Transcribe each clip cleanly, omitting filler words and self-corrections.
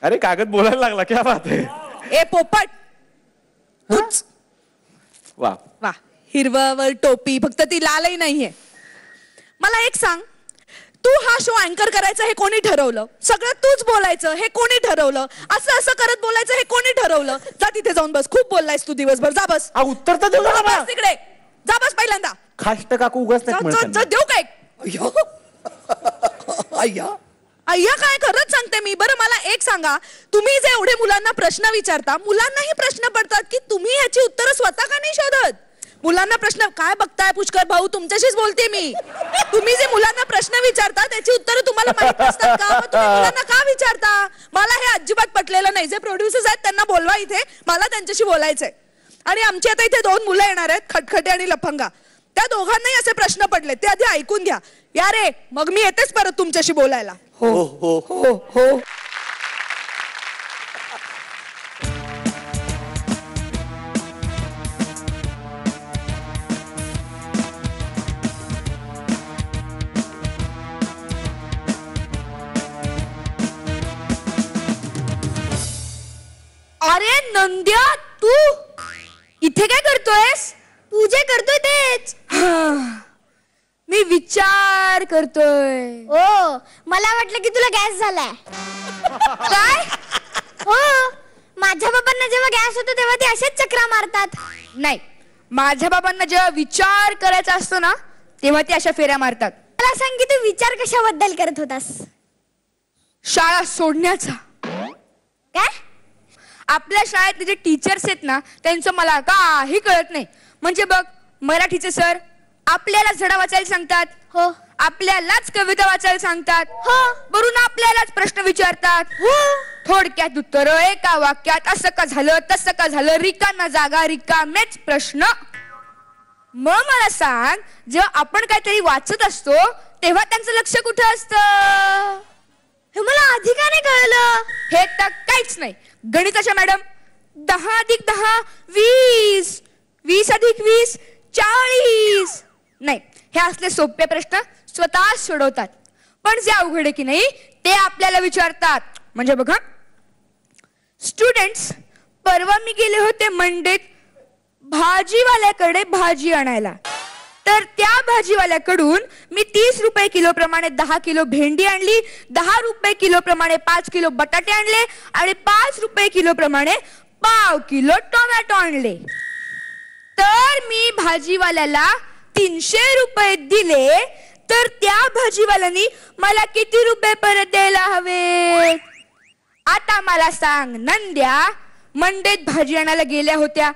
अरे कागद बोलायला लागला, क्या बात है. ए पोपट, वा वा, हिरवावर टोपी, फक्त ती लालही नाहीये. मला एक सांग, तू हा शो अँकर करायचं हे कोणी ठरवलं? सगळं तूच बोलायचं हे कोणी ठरवलं? असं असं करत बोलायचं हे कोणी ठरवलं? जा तिथे जाऊन बस, खूप बोललायस तू दिवसभर, जा बस. उत्तर तर देऊ नका. बस तिकडे, जा बस पहिल्यांदा. खाष्ट काकू उगाच देऊ काय? अय्या काय, खरंच सांगते मी. बरं मला एक सांगा, तुम्ही जे एवढे मुलांना प्रश्न विचारता, मुलांनाही प्रश्न पडतात की तुम्ही ह्याची उत्तरं स्वतः का नाही शोधत? मुलांना प्रश्न काय बघताय पुष्कर भाऊ, तुमच्याशीच बोलते मी. तुम्ही जे मुलांना प्रश्न विचारता त्याची उत्तरं तुम्हाला माहित असतात का? तुम्ही मुलांना का विचारता? मला हे अजिबात पटलेलं नाही. जे प्रोड्युसर्स आहेत त्यांना बोलवा इथे, मला त्यांच्याशी बोलायचंय. आणि आमची आता इथे 2 मुलं येणार आहेत, खटखटे आणि लफंगा. त्या दोघांनाही असे प्रश्न पडले, ते आधी ऐकून घ्या. या रे, मग मी येतेच परत तुमच्याशी बोलायला. हो हो हो हो. अरे नंद्या, तू इथे काय करतोयस? तू जे करतोय तेच. मी विचार करतोय. ओ, मला वाटलं की तुला गॅस झालाय. काय? हो, माझ्या बाबांना जेव्हा गॅस होतो तेव्हा ते असेच चक्रा मारतात. नाही, माझ्या बाबांना जेव्हा विचार करायचा असतो ना तेव्हा ते अशा फेऱ्या मारतात. मला सांग की तू विचार कशाबद्दल करत होतास? शाळा सोडण्याचा. काय? आपल्या शाळेतले जे टीचर्स आहेत ना त्यांचं मला काही कळत नाही. म्हणजे बघ, मराठीचे सर आपल्याला धडा वाचायला सांगतात, हो, आपल्यालाच कविता वाचायला सांगतात, हो, वरून आपल्यालाच प्रश्न विचारतात, हो, थोडक्यात उत्तर एका वाक्यात, असं का झालं तसं का झालं, रिकाम्या जागा रिकामेच प्रश्न. मग मला सांग, जेव्हा आपण काहीतरी वाचत असतो तेव्हा त्यांचं लक्ष कुठं असतं? हे मला आधी का नाही कळलं? हे तर काहीच नाही. गणिताच्या मॅडम 10 अधिक 10 20, 20 अधिक 20 40. नाही, हे असले सोपे प्रश्न स्वतः सोडवतात. पण जे अवघड आहे की नाही ते आपल्याला विचारतात. म्हणजे बघा स्टुडंट्स, परवा मी गेले होते मंडीत भाजीवाल्याकडे भाजी आणायला. तर त्या भाजीवाल्याकडून मी 30 रुपये किलो प्रमाणे 10 किलो भेंडी आणली, 10 रुपये किलो प्रमाणे 5 किलो बटाटे आणले आणि 5 रुपये किलो प्रमाणे पाव किलो टोमॅटो आणले. तर मी भाजीवाल्याला 300 रुपये दिले, तर त्या भाजीवाल्यानी मला किती रुपये परत द्यायला हवे? आता मला सांग नंद्या, मंडईत भाजी आणायला गेल्या होत्या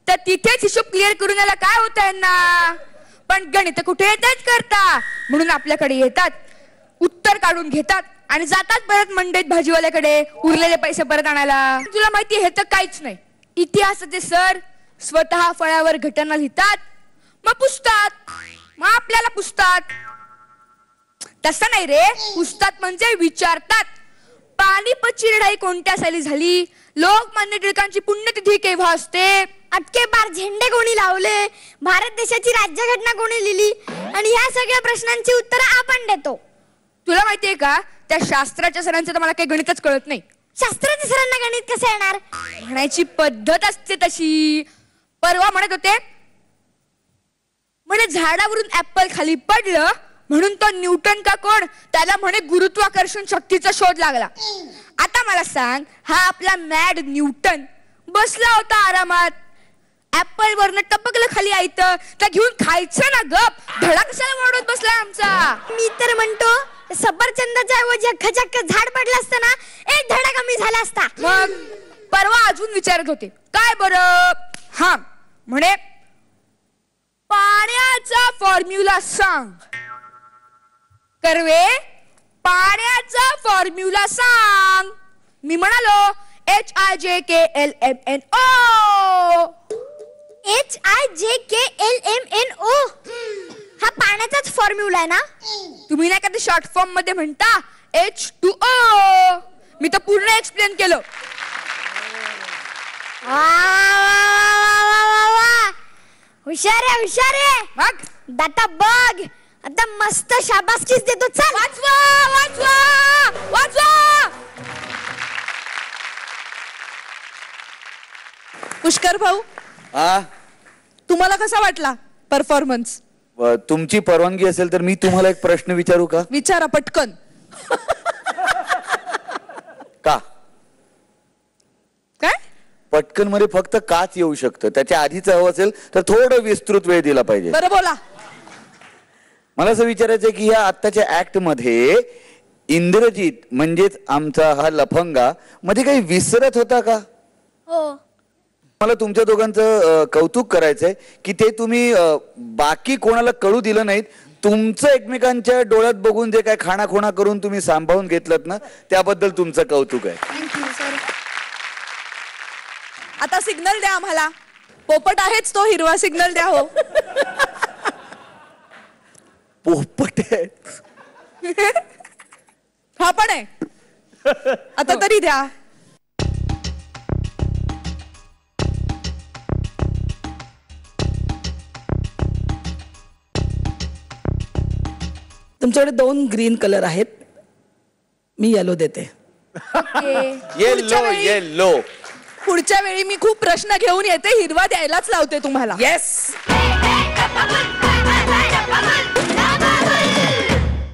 तर तिथेच हिशोब क्लिअर करून याला काय होत यांना? पण गणित कुठे येतात करता, म्हणून आपल्याकडे येतात, उत्तर काढून घेतात आणि जातात परत मंडईत भाजीवाल्याकडे उरलेले पैसे परत आणायला. तुला माहिती हे तर काहीच नाही. इतिहासाचे सर स्वतः फळ्यावर घटना लिहितात, मग पुसतात, मग आपल्याला पुसतात. तसं नाही रे, पुसतात म्हणजे विचारतात. पानिपतची लढाई कोणत्या साली झाली? लोकमान्य टिळकांची पुण्यतिथी केव्हा असते? अटके पार झेंडे कोणी लावले? भारत देशाची राज्यघटना कोणी लिहिली? आणि ह्या सगळ्या प्रश्नांची उत्तरं आपण देतो. तुला माहितीये का, त्या शास्त्राच्या सरांचं तर मला काही गणितच कळत नाही. शास्त्राच्या सरांना गणित कसं येणार? म्हणायची पद्धत असते तशी. परवा म्हणत होते, म्हणे झाडावरून ऍपल खाली पडलं म्हणून तो न्यूटन का कोण, त्याला म्हणे गुरुत्वाकर्षण शक्तीचा शोध लागला. आता मला सांग, हा आपला मॅड न्यूटन बसला होता आरामात, ऍपल वरनं टपकलं खाली आयतं, त्या घेऊन खायचं ना गप, धडा कशाला वाढवत बसलाय आमचा? मी तर म्हणतो सफरचंदाच्या ऐवजी खचक्क झाड पडलं असतं ना, एक धडा कमी झाला असता. मग परवा अजून विचारत होते, काय बरं? हा म्हणे पाण्याचा फॉर्म्युला सांग. कर्वे, पाण्याचा फॉर्म्युला सांग. मी म्हणालो HIJKLMNO. HIJKLMNO हा पाण्याचाच फॉर्म्युला आहे ना? तुम्ही नाही का ते शॉर्ट फॉर्म मध्ये म्हणता H2O. मी तर पूर्ण एक्सप्लेन केलं. हुशार आहे, हुशार आहे. मग दाता बघ, आता मस्त शाबासकीच देतो. चल वाचवा वाचवा वाचवा. पुष्कर भाऊ, हा तुम्हाला कसा वाटला परफॉर्मन्स? तुमची परवानगी असेल तर मी तुम्हाला एक प्रश्न विचारू का? विचारा पटकन. का काय पटकन मध्ये फक्त काच येऊ शकतं, त्याच्या आधीच हवं असेल तर थोडं विस्तृत वेळ दिला पाहिजे. बरं बोला. मला असं विचारायचंय की ह्या आत्ताच्या ऍक्ट मध्ये इंद्रजित म्हणजेच आमचा हा लफंगा मध्ये काही विसरत होता का? हो. मला तुमच्या दोघांचं कौतुक करायचंय की ते तुम्ही बाकी कोणाला कळू दिलं नाहीत. तुमचं एकमेकांच्या डोळ्यात बघून जे काय खाणाखोणा करून तुम्ही सांभाळून घेतलं ना, त्याबद्दल तुमचं कौतुक आहे. Thank you sir. आता सिग्नल द्या आम्हाला. पोपट आहेच तो, हिरवा सिग्नल द्या. हो पोपट आहे. हा पण आहे. आता तरी द्या. तुमच्याकडे 2 ग्रीन कलर आहेत, मी येलो देते. Yellow yellow. पुढच्या वेळी मी खूप प्रश्न घेऊन येते, हिरवा द्यायलाच लावते तुम्हाला. येस.